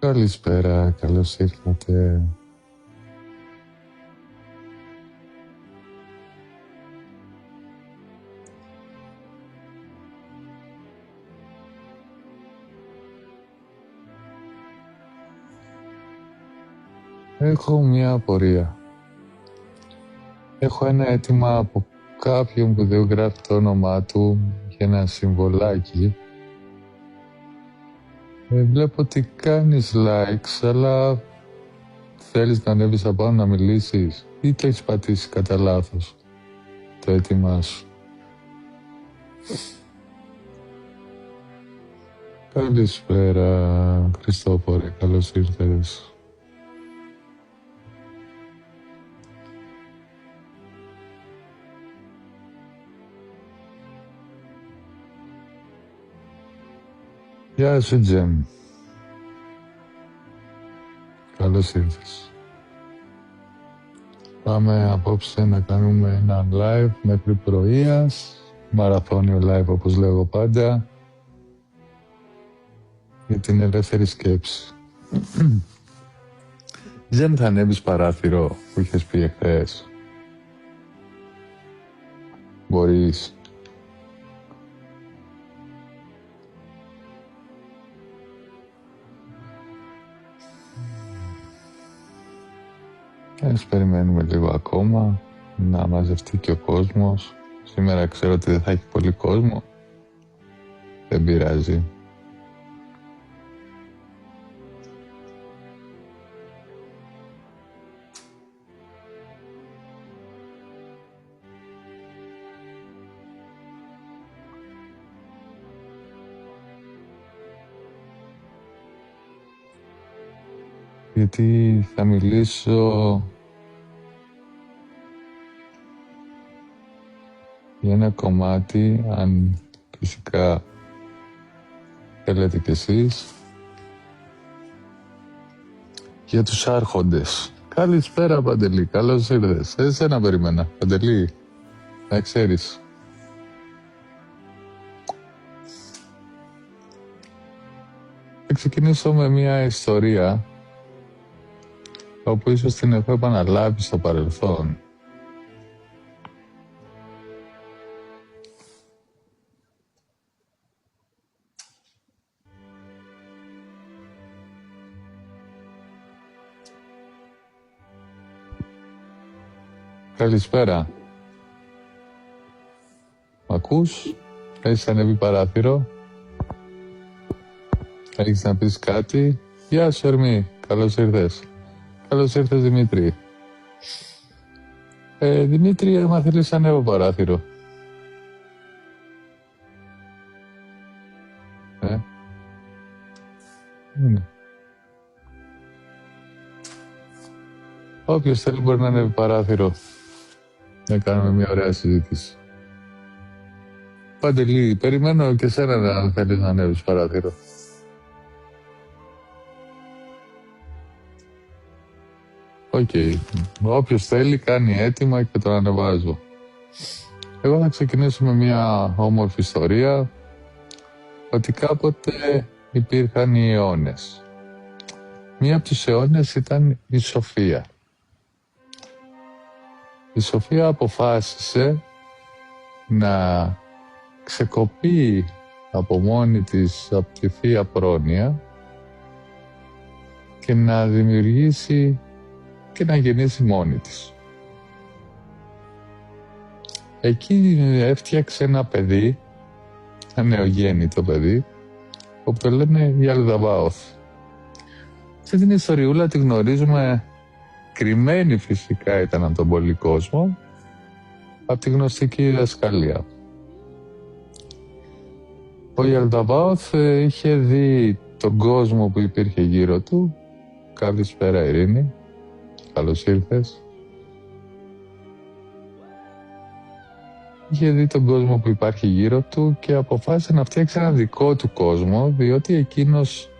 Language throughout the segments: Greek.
Καλησπέρα, καλώς ήρθατε. Έχω μια απορία. Έχω ένα αίτημα από κάποιον που δεν γράφει το όνομά του για ένα συμβολάκι. Βλέπω ότι κάνεις likes, αλλά θέλεις να ανέβεις απάνω να μιλήσεις ή το έχεις πατήσει κατά λάθος το αίτημά σου. Καλησπέρα, Χριστόφορε, καλώς ήρθες. Γεια σου, Τζέμ. Καλώς ήρθες. Πάμε απόψε να κάνουμε ένα live μέχρι πρωίας. Μαραθώνιο live, όπως λέω πάντα, για την ελεύθερη σκέψη. Δεν θα ανέβεις παράθυρο που είχες πει εχθές? Μπορείς? Ας περιμένουμε λίγο ακόμα να μαζευτεί και ο κόσμος. Σήμερα ξέρω ότι δεν θα έχει πολύ κόσμο. Δεν πειράζει. Γιατί θα μιλήσω για ένα κομμάτι, αν φυσικά θέλετε κι εσείς, για τους άρχοντες. Καλησπέρα, Παντελή, καλώς ήρθες. Εσένα περίμενα, Παντελή, να ξέρεις. Θα ξεκινήσω με μια ιστορία όπου ίσως την έχω επαναλάβει στο παρελθόν. Καλησπέρα. Μ' ακούς? Έχεις ανέβει παράθυρο? Έχεις να πεις κάτι? Γεια σου, Ερμή. Καλώς ήρθες. Καλώς ήρθες, Δημήτρη. Δημήτρη, άμα θέλεις ανέβω παράθυρο. Είναι. Όποιος θέλει μπορεί να ανέβει παράθυρο. Να κάνουμε μια ωραία συζήτηση. Παντελή, περιμένω και σένα να θέλεις να ανέβεις παράθυρο. Οκ. Όποιος θέλει κάνει έτοιμα και τον ανεβάζω. Εγώ θα ξεκινήσω με μια όμορφη ιστορία, ότι κάποτε υπήρχαν οι αιώνες. Μία από τους αιώνες ήταν η Σοφία. Η Σοφία αποφάσισε να ξεκοπεί από μόνη της από τη Θεία Πρόνοια και να δημιουργήσει και να γεννήσει μόνη της. Εκεί έφτιαξε ένα παιδί, ένα νεογέννητο παιδί, που το λένε Ιαλδαβάοθ. Σε την ιστοριούλα τη γνωρίζουμε, κρυμμένη φυσικά ήταν από τον πολύ κόσμο, από τη γνωστική διδασκαλία. Ο Ιαλδαβάοθ είχε δει τον κόσμο που υπήρχε γύρω του. Καλησπέρα, Ειρήνη. Καλώς ήρθες. Είχε δει τον κόσμο που υπάρχει γύρω του και αποφάσισε να φτιάξει ένα δικό του κόσμο, διότι εκείνος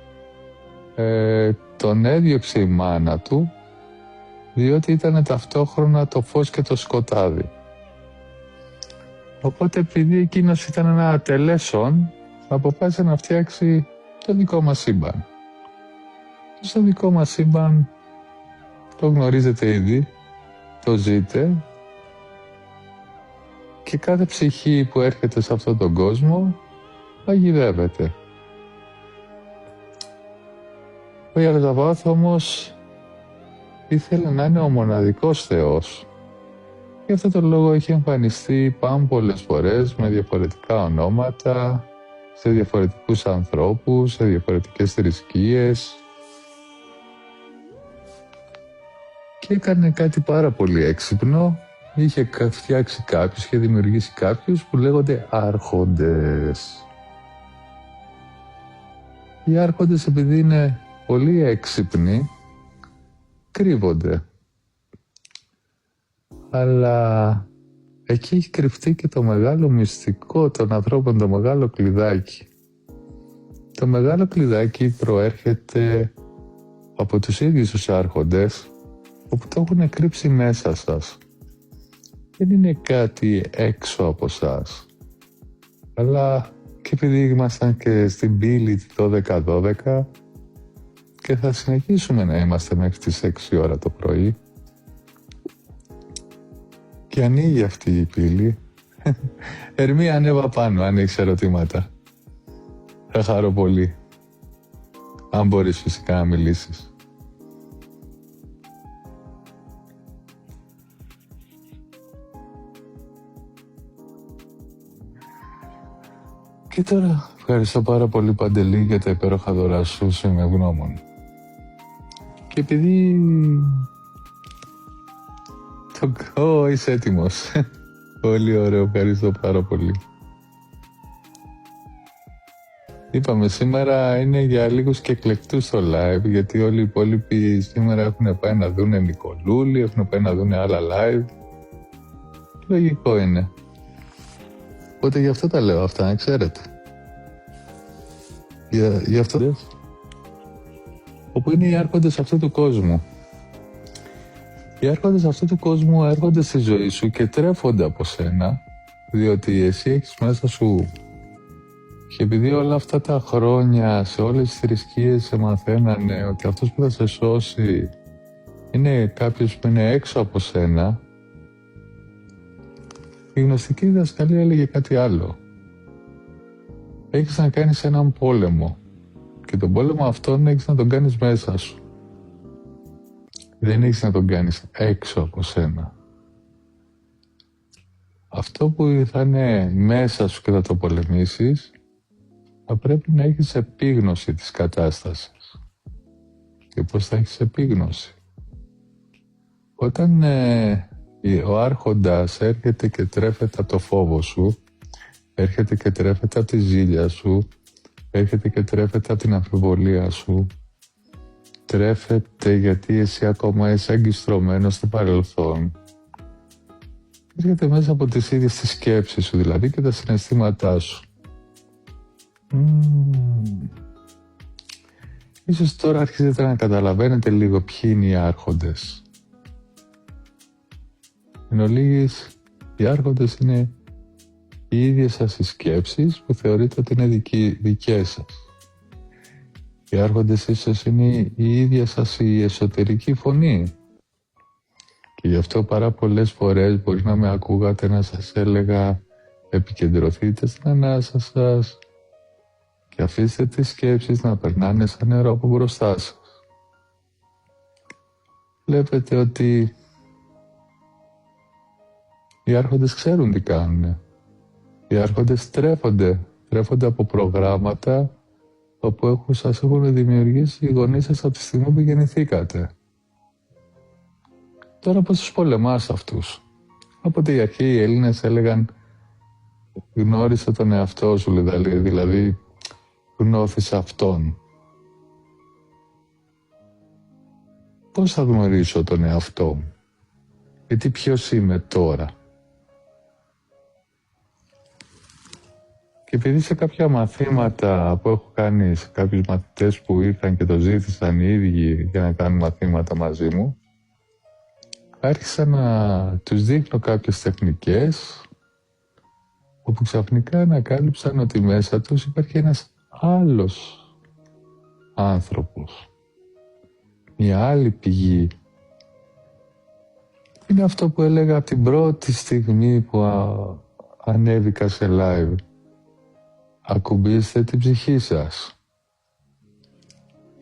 τον έδιωξε η μάνα του, διότι ήταν ταυτόχρονα το φως και το σκοτάδι. Οπότε επειδή εκείνος ήταν ένα ατελές όν, αποφάσισε να φτιάξει το δικό μας σύμπαν. στο δικό μας σύμπαν το γνωρίζετε ήδη, το ζείτε και κάθε ψυχή που έρχεται σε αυτόν τον κόσμο παγιδεύεται. Ο Ιαρδαβάθ όμως ήθελε να είναι ο μοναδικός Θεός. Γι' αυτό τον λόγο έχει εμφανιστεί πολλές φορές με διαφορετικά ονόματα, σε διαφορετικούς ανθρώπους, σε διαφορετικές θρησκείες και έκανε κάτι πάρα πολύ έξυπνο. Είχε φτιάξει κάποιους και δημιουργήσει κάποιους που λέγονται άρχοντες. Οι άρχοντες, επειδή είναι πολύ έξυπνοι, κρύβονται. Αλλά εκεί έχει κρυφτεί και το μεγάλο μυστικό των ανθρώπων, το μεγάλο κλειδάκι. Το μεγάλο κλειδάκι προέρχεται από τους ίδιους τους άρχοντες, όπου το έχουν κρύψει μέσα σας. Δεν είναι κάτι έξω από σας. Αλλά και επειδή ήμασταν και στην πύλη 12-12 και θα συνεχίσουμε να είμαστε μέχρι τις 6 ώρα το πρωί, και ανοίγει αυτή η πύλη. Ερμή, ανέβα πάνω αν έχεις ερωτήματα. Θα χαρώ πολύ. Αν μπορείς φυσικά να μιλήσεις. Και τώρα ευχαριστώ πάρα πολύ, Παντελή, για τα υπέροχα δώρα σου, είμαι ευγνώμων. Και επειδή... είσαι έτοιμος. Πολύ ωραίο, ευχαριστώ πάρα πολύ. Είπαμε, σήμερα είναι για λίγους και εκλεκτούς στο live, γιατί όλοι οι υπόλοιποι σήμερα έχουν πάει να δούνε Νικολούλη, έχουν πάει να δούνε άλλα live. Λογικό είναι. Οπότε γι' αυτό τα λέω αυτά, να ξέρετε. Γι' αυτό. Όπου είναι οι άρχοντες αυτού του κόσμου. Οι άρχοντες αυτού του κόσμου έρχονται στη ζωή σου και τρέφονται από σένα, διότι εσύ έχεις μέσα σου, και επειδή όλα αυτά τα χρόνια σε όλες τις θρησκείες σε μαθαίνανε ότι αυτός που θα σε σώσει είναι κάποιος που είναι έξω από σένα, η γνωστική διδασκαλία έλεγε κάτι άλλο. Έχεις να κάνεις έναν πόλεμο και τον πόλεμο αυτόν έχεις να τον κάνεις μέσα σου. Δεν έχεις να τον κάνεις έξω από σένα. Αυτό που θα είναι μέσα σου και θα το πολεμήσεις, θα πρέπει να έχεις επίγνωση της κατάστασης. Και πώς θα έχεις επίγνωση? Όταν ο άρχοντας έρχεται και τρέφεται από το φόβο σου, έρχεται και τρέφεται από τη ζήλια σου, έρχεται και τρέφεται από την αμφιβολία σου, τρέφεται γιατί εσύ ακόμα είσαι αγκιστρωμένος στο παρελθόν, έρχεται μέσα από τις ίδιες τις σκέψεις σου δηλαδή και τα συναισθήματά σου. Ίσως τώρα αρχίζετε να καταλαβαίνετε λίγο ποιοι είναι οι άρχοντες. Εν ολίγης, οι άρχοντες είναι οι ίδιες σας οι σκέψεις που θεωρείτε ότι είναι δικές σας. Οι άρχοντες ίσως είναι η ίδια σας η εσωτερική φωνή. Και γι' αυτό πάρα πολλές φορές μπορεί να με ακούγατε να σας έλεγα επικεντρωθείτε στην ανάσα σας και αφήστε τις σκέψεις να περνάνε σαν νερό από μπροστά σας. Βλέπετε ότι οι άρχοντες ξέρουν τι κάνουν. Οι άρχοντες τρέφονται από προγράμματα όπου σας έχουν δημιουργήσει οι γονείς σας από τη στιγμή που γεννηθήκατε. Τώρα πώς τους πολεμάς αυτούς? Από την αρχή οι Έλληνες έλεγαν γνώρισε τον εαυτό σου, δηλαδή γνώθησε αυτόν. Πώς θα γνωρίσω τον εαυτό μου? Γιατί ποιος είμαι τώρα? Και επειδή σε κάποια μαθήματα που έχω κάνει σε κάποιους μαθητές που ήρθαν και το ζήτησαν οι ίδιοι για να κάνουν μαθήματα μαζί μου, άρχισα να τους δείχνω κάποιες τεχνικές όπου ξαφνικά ανακάλυψαν ότι μέσα τους υπάρχει ένας άλλος άνθρωπος. Μια άλλη πηγή είναι αυτό που έλεγα από την πρώτη στιγμή που ανέβηκα σε live. Ακουμπήστε την ψυχή σας.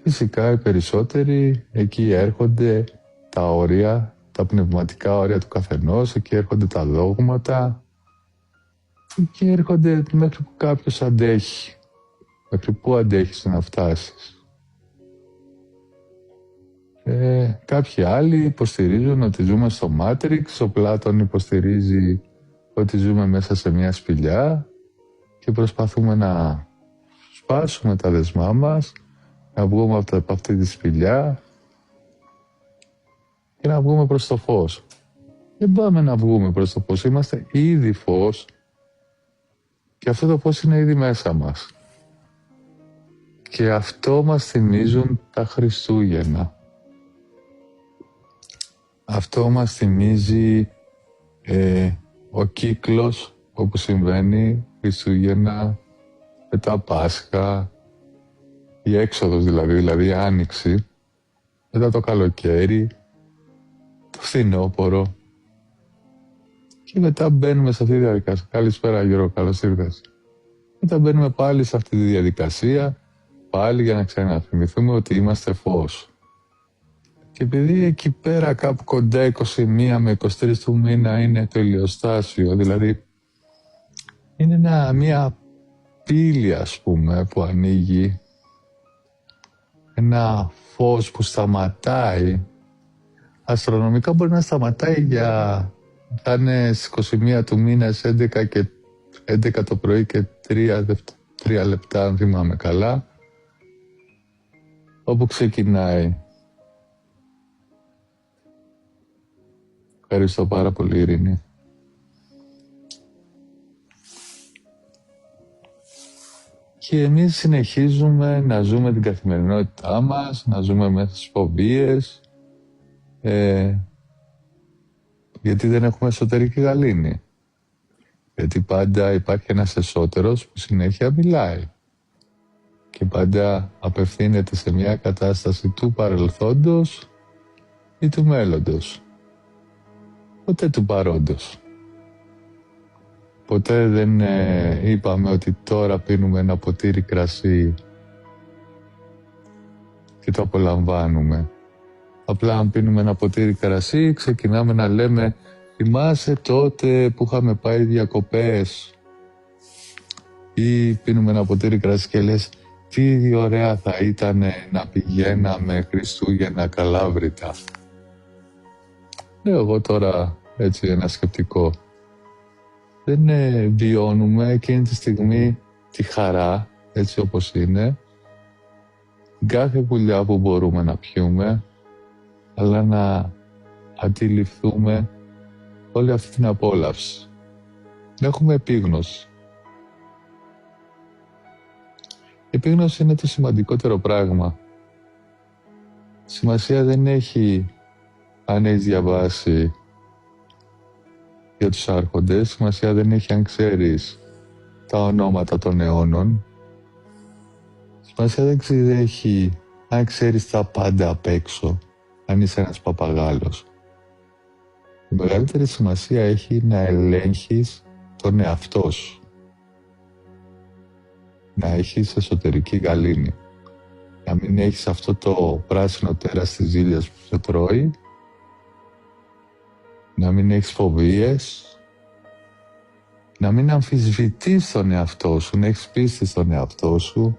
Φυσικά οι περισσότεροι εκεί έρχονται τα όρια, τα πνευματικά όρια του καθενός, εκεί έρχονται τα δόγματα, εκεί έρχονται μέχρι που κάποιος αντέχει. Μέχρι που αντέχεις να φτάσεις. Κάποιοι άλλοι υποστηρίζουν ότι ζούμε στο Matrix, ο Πλάτων υποστηρίζει ότι ζούμε μέσα σε μια σπηλιά και προσπαθούμε να σπάσουμε τα δεσμά μας, να βγούμε από αυτή τη σπηλιά και να βγούμε προς το φως. Δεν πάμε να βγούμε προς το φως, είμαστε ήδη φως και αυτό το φως είναι ήδη μέσα μας. Και αυτό μας θυμίζουν τα Χριστούγεννα. Αυτό μας θυμίζει ο κύκλος όπου συμβαίνει Χριστούγεννα, μετά Πάσχα, η έξοδος δηλαδή η Άνοιξη, μετά το καλοκαίρι, το φθινόπωρο και μετά μπαίνουμε σε αυτή τη διαδικασία. Καλησπέρα Γιώργο, καλώς ήρθες. Μετά μπαίνουμε πάλι σε αυτή τη διαδικασία, πάλι για να ξαναθυμηθούμε ότι είμαστε φως. Και επειδή εκεί πέρα κάπου κοντά 21 με 23 του μήνα είναι το ηλιοστάσιο, δηλαδή είναι μια πύλη ας πούμε που ανοίγει, ένα φως που σταματάει, αστρονομικά μπορεί να σταματάει θα είναι στις 21 του μήνα 11 το πρωί και 3 λεπτά αν θυμάμαι καλά, όπου ξεκινάει. Ευχαριστώ πάρα πολύ, Ειρήνη. Και εμείς συνεχίζουμε να ζούμε την καθημερινότητά μας, να ζούμε μέσα στις φοβίες, γιατί δεν έχουμε εσωτερική γαλήνη. Γιατί πάντα υπάρχει ένας εσωτερός που συνέχεια μιλάει και πάντα απευθύνεται σε μια κατάσταση του παρελθόντος ή του μέλλοντος. Ποτέ του παρόντος. Ποτέ δεν είπαμε ότι τώρα πίνουμε ένα ποτήρι κρασί και το απολαμβάνουμε. Απλά αν πίνουμε ένα ποτήρι κρασί ξεκινάμε να λέμε θυμάσαι τότε που είχαμε πάει διακοπές, ή πίνουμε ένα ποτήρι κρασί και λες τι ωραία θα ήταν να πηγαίναμε Χριστούγεννα Καλάβρητα. Λέω εγώ τώρα έτσι ένα σκεπτικό. Δεν βιώνουμε εκείνη τη στιγμή τη χαρά έτσι όπως είναι, κάθε πουλιά που μπορούμε να πιούμε, αλλά να αντιληφθούμε όλη αυτή την απόλαυση. Να έχουμε επίγνωση. Η επίγνωση είναι το σημαντικότερο πράγμα. Σημασία δεν έχει αν έχεις διαβάσει για τους άρχοντες, σημασία δεν έχει αν ξέρεις τα ονόματα των αιώνων. Σημασία δεν έχει αν ξέρεις τα πάντα απ' έξω, αν είσαι ένας παπαγάλος. Η μεγαλύτερη σημασία έχει να ελέγχεις τον εαυτό σου. Να έχεις εσωτερική γαλήνη. Να μην έχεις αυτό το πράσινο τέρας της ζήλιας που σε τρώει. Να μην έχεις φοβίες. Να μην αμφισβητείς τον εαυτό σου, να έχεις πίστη στον εαυτό σου.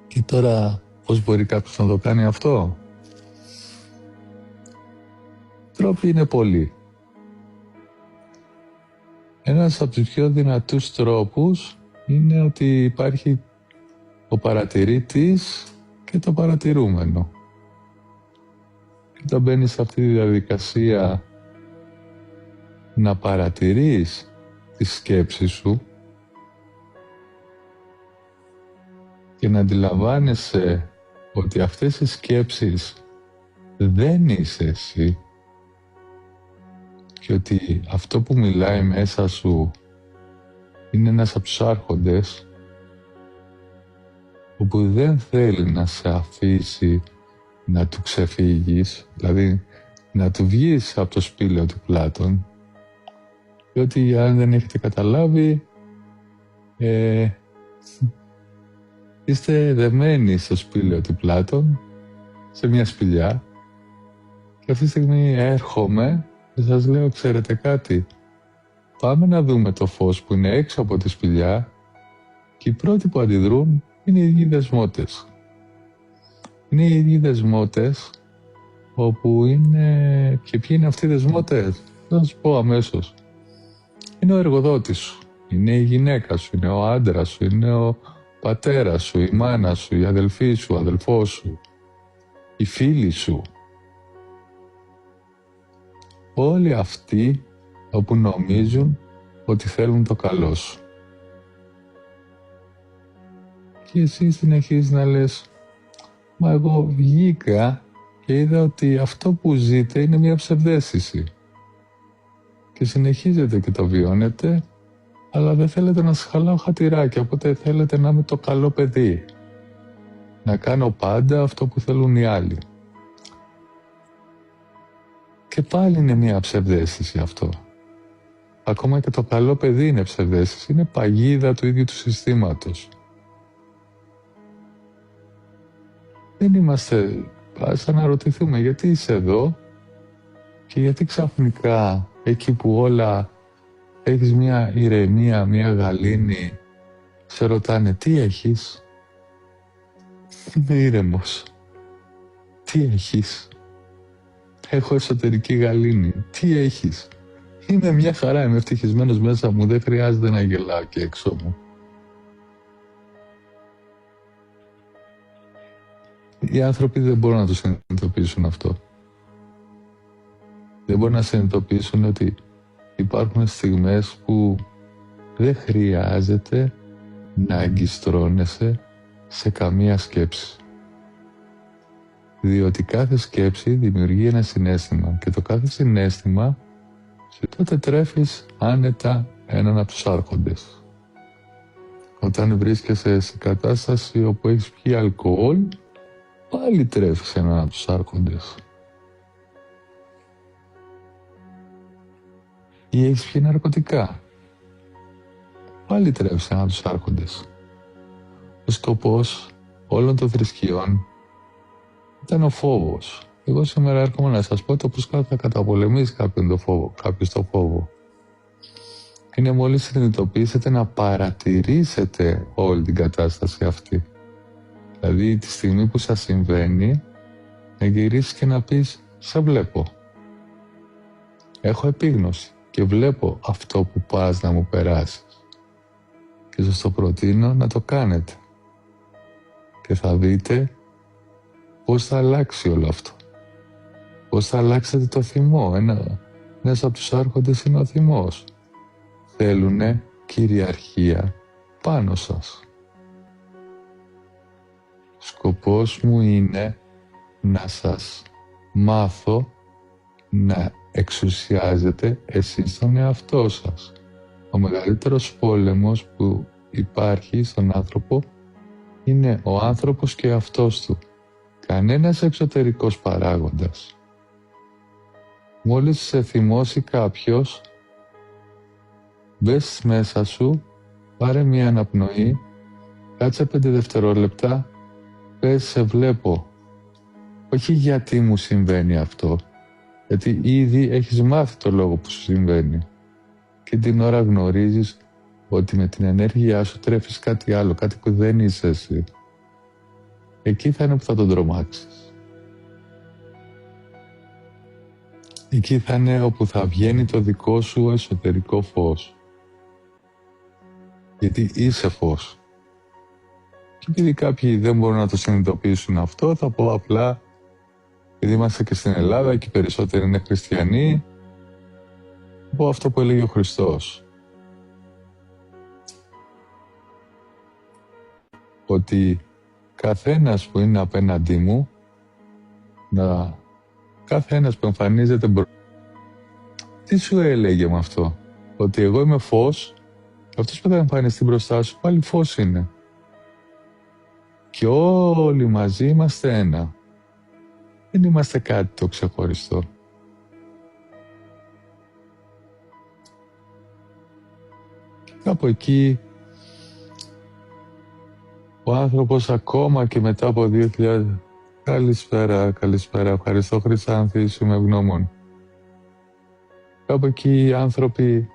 Και τώρα πώς μπορεί κάποιος να το κάνει αυτό? Τρόποι είναι πολλοί. Ένας από τους πιο δυνατούς τρόπους είναι ότι υπάρχει ο παρατηρήτης και το παρατηρούμενο. Και όταν μπαίνεις σε αυτή τη διαδικασία να παρατηρείς τη σκέψη σου και να αντιλαμβάνεσαι ότι αυτές οι σκέψεις δεν είσαι εσύ και ότι αυτό που μιλάει μέσα σου είναι ένας από τους άρχοντες όπου δεν θέλει να σε αφήσει να του ξεφύγεις, δηλαδή να του βγεις από το σπήλαιο του Πλάτων, διότι αν δεν έχετε καταλάβει, είστε δεμένοι στο σπήλαιο του Πλάτων, σε μια σπηλιά, και αυτή τη στιγμή έρχομαι και σας λέω, ξέρετε κάτι, πάμε να δούμε το φως που είναι έξω από τη σπηλιά, και οι πρώτοι που αντιδρούν είναι οι ίδιοι δεσμότες. Είναι οι ίδιοι δεσμότες, όπου είναι... Και ποιοι είναι αυτοί οι δεσμότες? Θα σας πω αμέσως. Είναι ο εργοδότης σου, είναι η γυναίκα σου, είναι ο άντρας σου, είναι ο πατέρας σου, η μάνα σου, η αδελφή σου, ο αδελφός σου, οι φίλοι σου. Όλοι αυτοί όπου νομίζουν ότι θέλουν το καλό σου. Και εσύ συνεχίζεις να λες, μα εγώ βγήκα και είδα ότι αυτό που ζείτε είναι μια ψευδαίσθηση. Και συνεχίζετε και το βιώνετε, αλλά δεν θέλετε να σας χαλάω χατηράκια, οπότε θέλετε να είμαι το καλό παιδί. Να κάνω πάντα αυτό που θέλουν οι άλλοι. Και πάλι είναι μια ψευδαίσθηση αυτό. Ακόμα και το καλό παιδί είναι ψευδαίσθηση, είναι παγίδα του ίδιου του συστήματος. Δεν είμαστε, ας αναρωτηθούμε γιατί είσαι εδώ και γιατί ξαφνικά εκεί που όλα έχεις μια ηρεμία, μια γαλήνη, σε ρωτάνε τι έχεις? Είμαι ήρεμος. Τι έχεις? Έχω εσωτερική γαλήνη. Τι έχεις? Είμαι μια χαρά, είμαι ευτυχισμένος μέσα μου, δεν χρειάζεται να γελάω και έξω μου. Οι άνθρωποι δεν μπορούν να το συνειδητοποιήσουν αυτό. Δεν μπορούν να συνειδητοποιήσουν ότι υπάρχουν στιγμές που δεν χρειάζεται να αγκιστρώνεσαι σε καμία σκέψη. Διότι κάθε σκέψη δημιουργεί ένα συναίσθημα και το κάθε συναίσθημα τότε τρέφεις άνετα έναν από τους άρχοντες. Όταν βρίσκεσαι σε κατάσταση όπου έχεις πιει αλκοόλ, πάλι τρέφεις έναν από τους άρχοντες. Ή έχεις πιει ναρκωτικά, πάλι τρέφεις έναν από τους άρχοντες. Ο σκοπός όλων των θρησκειών ήταν ο φόβος. Εγώ σήμερα έρχομαι να σας πω το πώς θα καταπολεμήσει κάποιος το φόβο. Είναι μόλις συνειδητοποιήσετε να παρατηρήσετε όλη την κατάσταση αυτή. Δηλαδή τη στιγμή που σας συμβαίνει, να γυρίσεις και να πεις, σε βλέπω. Έχω επίγνωση και βλέπω αυτό που πας να μου περάσεις. Και σας το προτείνω να το κάνετε. Και θα δείτε πώς θα αλλάξει όλο αυτό. Πώς θα αλλάξετε το θυμό. Ένας από τους άρχοντες είναι ο θυμός. Θέλουνε κυριαρχία πάνω σας. Σκοπός μου είναι να σας μάθω να εξουσιάζετε εσείς τον εαυτό σας. Ο μεγαλύτερος πόλεμος που υπάρχει στον άνθρωπο είναι ο άνθρωπος και αυτός του. Κανένας εξωτερικός παράγοντας. Μόλις σε θυμώσει κάποιος, μπες μέσα σου, πάρε μια αναπνοή, κάτσε 5 δευτερόλεπτα, πες σε βλέπω. Όχι γιατί μου συμβαίνει αυτό, γιατί ήδη έχεις μάθει το λόγο που σου συμβαίνει. Και την ώρα γνωρίζεις ότι με την ενέργειά σου τρέφεις κάτι άλλο, κάτι που δεν είσαι εσύ. Εκεί θα είναι που θα τον τρομάξεις. Εκεί θα είναι όπου θα βγαίνει το δικό σου εσωτερικό φως. Γιατί είσαι φως. Και επειδή κάποιοι δεν μπορούν να το συνειδητοποιήσουν αυτό, θα πω απλά, επειδή είμαστε και στην Ελλάδα και οι περισσότεροι είναι χριστιανοί, θα πω αυτό που έλεγε ο Χριστός. Ότι καθένας που είναι απέναντί μου, καθένας που εμφανίζεται τι σου έλεγε με αυτό? Ότι εγώ είμαι φως και αυτός που θα εμφανιστεί μπροστά σου πάλι φως είναι. Και όλοι μαζί είμαστε ένα. Δεν είμαστε κάτι το ξεχωριστό. Κάπου εκεί ο άνθρωπος ακόμα και μετά από 2000... Καλησπέρα, ευχαριστώ Χρυσάνθη, είσαι με ευγνώμων. Κάπου εκεί οι άνθρωποι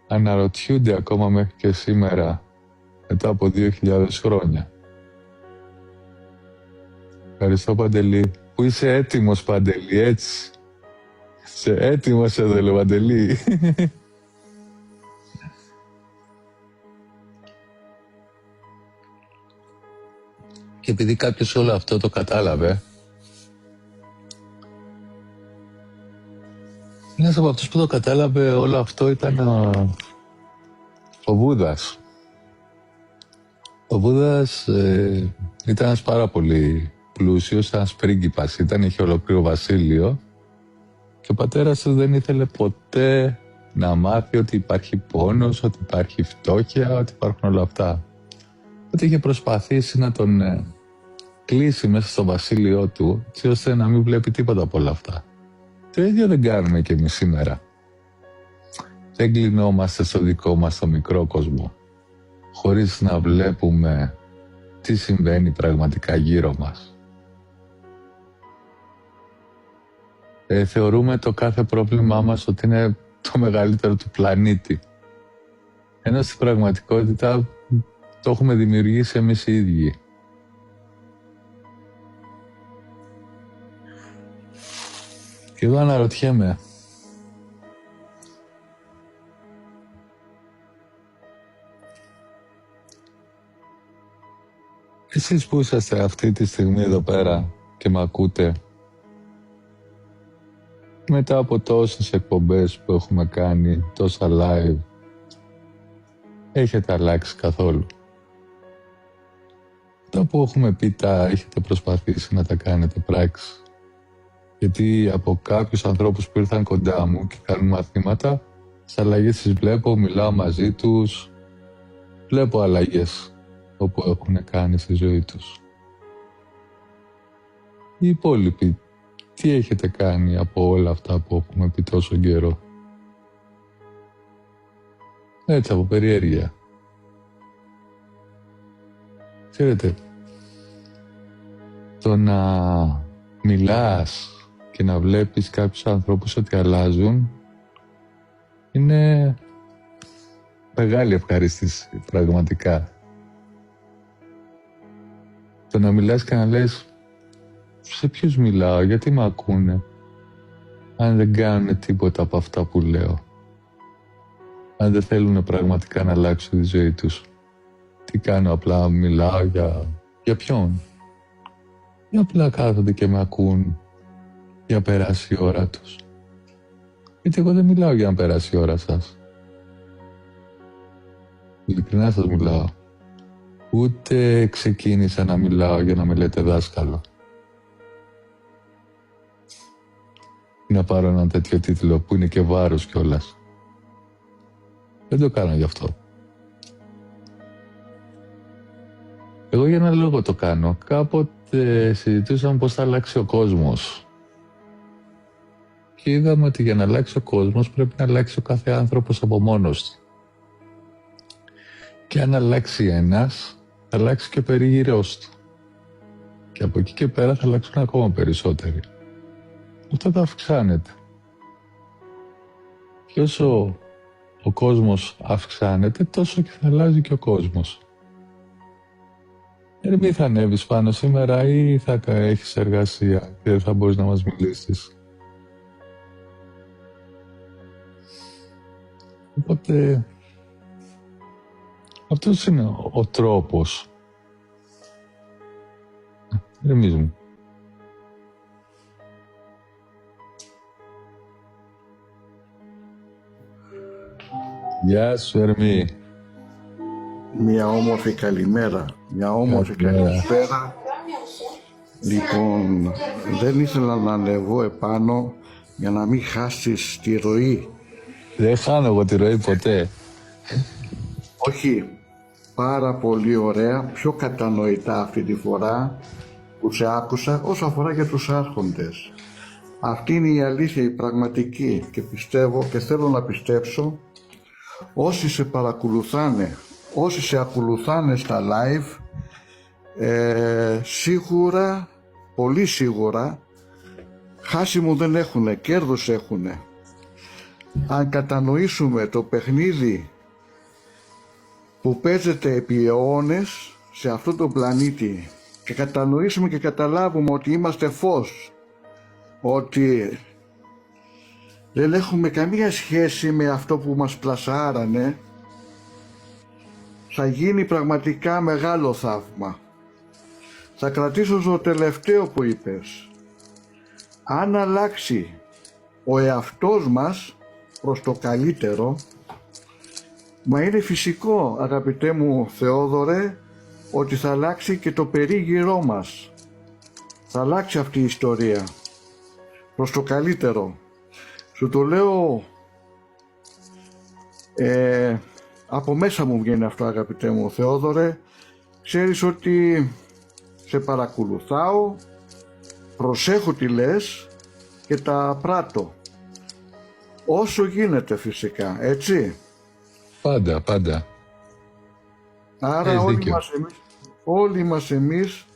αναρωτιούνται ακόμα μέχρι και σήμερα, μετά από 2000 χρόνια. Ευχαριστώ Παντελή, που είσαι έτοιμος Παντελή, έτσι. Είσαι έτοιμος εδώ, λέω Παντελή. Και επειδή κάποιος όλο αυτό το κατάλαβε, ένας από αυτούς που το κατάλαβε όλο αυτό ήταν ο Βούδας. Ο Βούδας ήταν ένας πάρα πολύ πλούσιος, ένας πρίγκιπας, είχε ολόκληρο βασίλειο και ο πατέρας του δεν ήθελε ποτέ να μάθει ότι υπάρχει πόνος, ότι υπάρχει φτώχεια, ότι υπάρχουν όλα αυτά. Ότι είχε προσπαθήσει να τον κλείσει μέσα στο βασίλειό του, έτσι ώστε να μην βλέπει τίποτα από όλα αυτά. Το ίδιο δεν κάνουμε και εμείς σήμερα. Δεν κλεινόμαστε στο δικό μας το μικρό κόσμο, χωρίς να βλέπουμε τι συμβαίνει πραγματικά γύρω μας. Θεωρούμε το κάθε πρόβλημά μας ότι είναι το μεγαλύτερο του πλανήτη. Ενώ στην πραγματικότητα το έχουμε δημιουργήσει εμείς οι ίδιοι. Και εδώ αναρωτιέμαι, εσείς που είσαστε αυτή τη στιγμή εδώ πέρα και με ακούτε, μετά από τόσες εκπομπές που έχουμε κάνει, τόσα live, έχετε αλλάξει καθόλου? Τα που έχουμε πει τα έχετε προσπαθήσει να τα κάνετε πράξη? Γιατί από κάποιους ανθρώπους που ήρθαν κοντά μου και κάνουν μαθήματα, τις αλλαγές τις βλέπω, μιλάω μαζί τους, βλέπω αλλαγές όπου έχουν κάνει στη ζωή τους. Οι υπόλοιποι, τι έχετε κάνει από όλα αυτά που έχουμε πει τόσο καιρό? Έτσι, από περιέργεια. Ξέρετε, το να μιλάς και να βλέπεις κάποιους ανθρώπους ότι αλλάζουν είναι μεγάλη ευχαρίστηση, πραγματικά. Το να μιλάς και να λες σε ποιους μιλάω, γιατί με ακούνε, αν δεν κάνουν τίποτα από αυτά που λέω, αν δεν θέλουν πραγματικά να αλλάξουν τη ζωή τους. Τι κάνω, απλά μιλάω για ποιον? Ή απλά κάθονται και με ακούν για να περάσει η ώρα τους? Γιατί εγώ δεν μιλάω για να περάσει η ώρα σας. Ειλικρινά σας μιλάω. Ούτε ξεκίνησα να μιλάω για να με λέτε δάσκαλο. Να πάρω ένα τέτοιο τίτλο που είναι και βάρος κιόλας. Δεν το κάνω γι' αυτό. Εγώ για ένα λόγο το κάνω. Κάποτε συζητούσαμε πώς θα αλλάξει ο κόσμος. Και είδαμε ότι για να αλλάξει ο κόσμος πρέπει να αλλάξει ο κάθε άνθρωπος από μόνος του. Και αν αλλάξει ένας, θα αλλάξει και ο περίγυρός του. Και από εκεί και πέρα θα αλλάξουν ακόμα περισσότεροι. Αυτό θα αυξάνεται. Και όσο ο κόσμος αυξάνεται, τόσο και θα αλλάζει και ο κόσμος. Μη θα ανέβεις πάνω σήμερα ή θα έχεις εργασία και δεν θα μπορείς να μας μιλήσεις? Οπότε αυτός είναι ο τρόπος. Ηρεμίζουμε. Γεια σου Ερμή. Μια όμορφη καλημέρα. Μια όμορφη καλησπέρα. Λοιπόν, δεν ήθελα να ανεβώ επάνω για να μην χάσεις τη ροή. Δεν χάνω εγώ τη ροή ποτέ. Όχι, πάρα πολύ ωραία, πιο κατανοητά αυτή τη φορά. που σε άκουσα όσο αφορά για τους άρχοντες. Αυτή είναι η αλήθεια, η πραγματική, και πιστεύω και θέλω να πιστέψω όσοι σε παρακολουθάνε, όσοι σε ακολουθάνε στα live, σίγουρα, πολύ σίγουρα, χάσιμο δεν έχουνε, κέρδος έχουνε. Αν κατανοήσουμε το παιχνίδι που παίζεται επί αιώνες σε αυτό το πλανήτη και κατανοήσουμε και καταλάβουμε ότι είμαστε φως, ότι δεν έχουμε καμία σχέση με αυτό που μας πλασάρανε, θα γίνει πραγματικά μεγάλο θαύμα. Θα κρατήσω στο τελευταίο που είπες. Αν αλλάξει ο εαυτός μας προς το καλύτερο, μα είναι φυσικό, αγαπητέ μου Θεόδωρε, ότι θα αλλάξει και το περίγυρό μας. Θα αλλάξει αυτή η ιστορία προς το καλύτερο. Σου το λέω από μέσα μου βγαίνει αυτό, αγαπητέ μου Θεόδωρε. Ξέρεις ότι σε παρακολουθάω, προσέχω τι λες και τα πράττω. Όσο γίνεται φυσικά, έτσι. Πάντα, πάντα. Άρα όλοι μας εμείς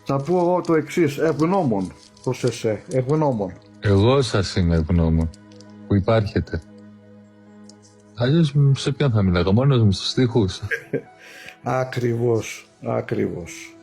θα πω εγώ το εξής, ευγνώμων προς εσέ, ευγνώμων. Εγώ σας είμαι ευγνώμων που υπάρχετε. Αλλιώς σε ποιον θα μιλάγα, μόνος μου στους στίχους. Ακριβώς, ακριβώς.